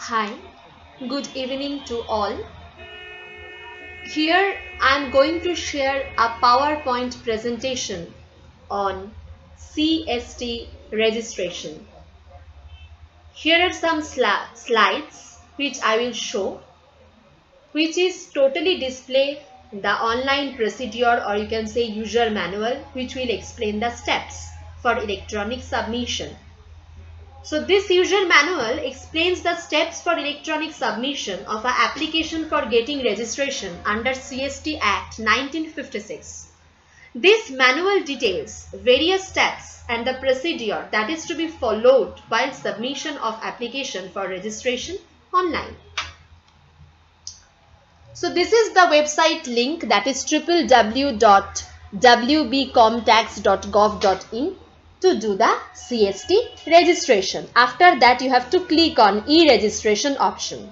Hi, good evening to all. Here I am going to share a PowerPoint presentation on CST registration. Here are some slides which I will show, which is totally display the online procedure, or you can say user manual, which will explain the steps for electronic submission. So this user manual explains the steps for electronic submission of an application for getting registration under CST Act 1956. This manual details various steps and the procedure that is to be followed while submission of application for registration online. So this is the website link, that is www.wbcomtax.gov.in to do the CST registration. After that you have to click on e-registration option.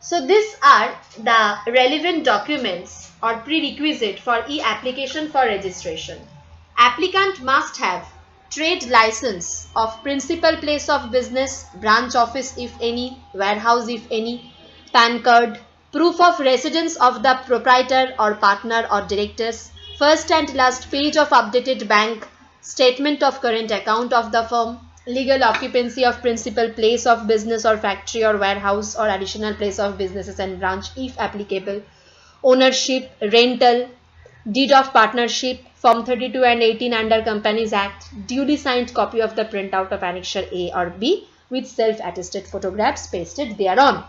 So these are the relevant documents or prerequisite for e-application for registration. Applicant must have trade license of principal place of business, branch office if any, warehouse if any, PAN card, proof of residence of the proprietor or partner or directors, first and last page of updated bank statement of current account of the firm, legal occupancy of principal place of business or factory or warehouse or additional place of businesses and branch if applicable, ownership, rental, deed of partnership, Form 32 and 18 under Companies Act, duly signed copy of the printout of Annexure A or B with self-attested photographs pasted thereon.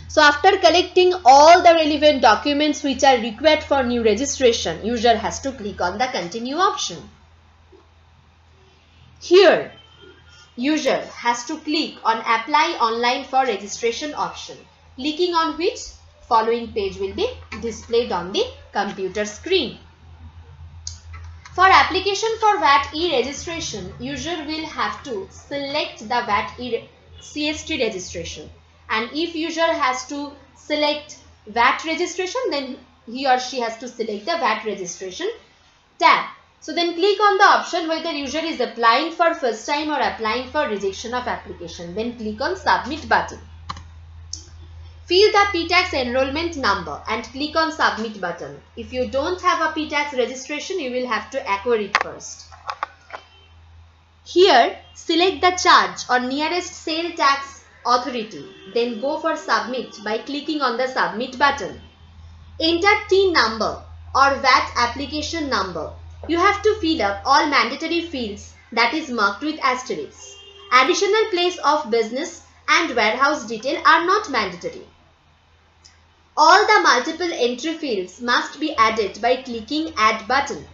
So after collecting all the relevant documents which are required for new registration, user has to click on the continue option. Here, user has to click on apply online for registration option, clicking on which following page will be displayed on the computer screen. For application for VAT e-registration, user will have to select the VAT CST registration, and if user has to select VAT registration, then he or she has to select the VAT registration tab. So then click on the option whether user is applying for first time or applying for rejection of application. Then click on submit button. Fill the PTAX enrollment number and click on submit button. If you don't have a PTAX registration, you will have to acquire it first. Here, select the charge or nearest sale tax authority. Then go for submit by clicking on the submit button. Enter TIN number or VAT application number. You have to fill up all mandatory fields that is marked with asterisks. Additional place of business and warehouse detail are not mandatory. All the multiple entry fields must be added by clicking add button.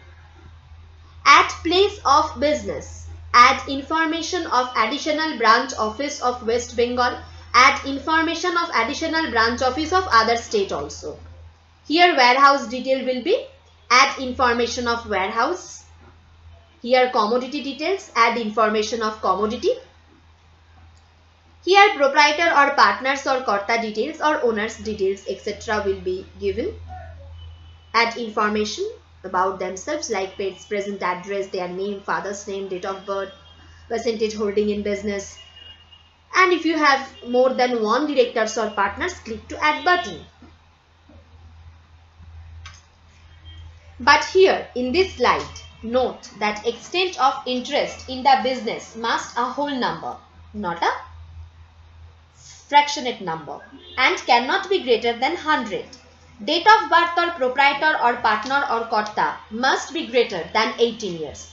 Add place of business. Add information of additional branch office of West Bengal. Add information of additional branch office of other state also. Here warehouse detail will be add information of warehouse. Here commodity details, add information of commodity. Here proprietor or partners or karta details or owners details etc. will be given. Add information about themselves like pets, present address, their name, father's name, date of birth, percentage holding in business. And if you have more than one directors or partners, click to add button. But here in this slide, note that extent of interest in the business must a whole number, not a fractionate number, and cannot be greater than 100. Date of birth or proprietor or partner or karta must be greater than 18 years.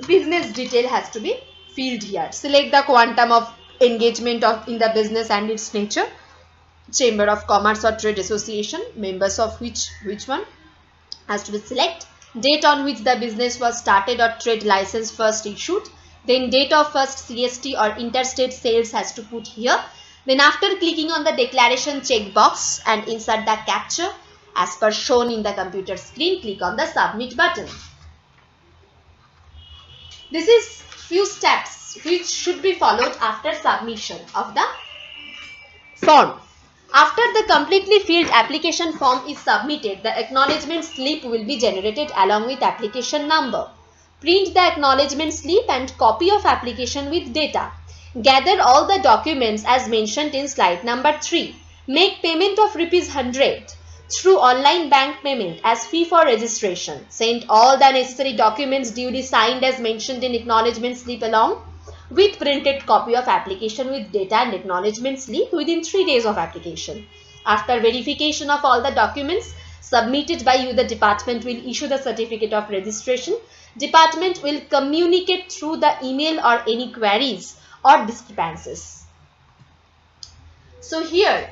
Business detail has to be filled here. Select the quantum of engagement in the business and its nature. Chamber of Commerce or Trade Association, members of which one has to be select. Date on which the business was started or trade license first issued. Then date of first CST or interstate sales has to put here. Then after clicking on the declaration checkbox and insert the captcha as per shown in the computer screen, click on the submit button. This is few steps which should be followed after submission of the form. After the completely filled application form is submitted, the acknowledgement slip will be generated along with application number. Print the acknowledgement slip and copy of application with data. Gather all the documents as mentioned in slide number 3. Make payment of ₹100 through online bank payment as fee for registration. Send all the necessary documents duly signed as mentioned in acknowledgement slip along with printed copy of application with data and acknowledgement slip within 3 days of application. After verification of all the documents submitted by you, the department will issue the certificate of registration. Department will communicate through the email or any queries or discrepancies. So here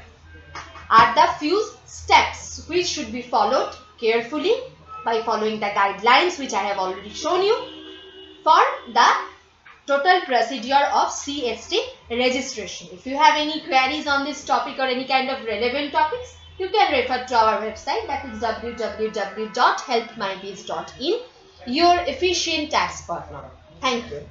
are the few steps which should be followed carefully by following the guidelines which I have already shown you for the total procedure of CST registration. If you have any queries on this topic or any kind of relevant topics, you can refer to our website, that is www.helpmybiz.in, your efficient tax partner. Thank you.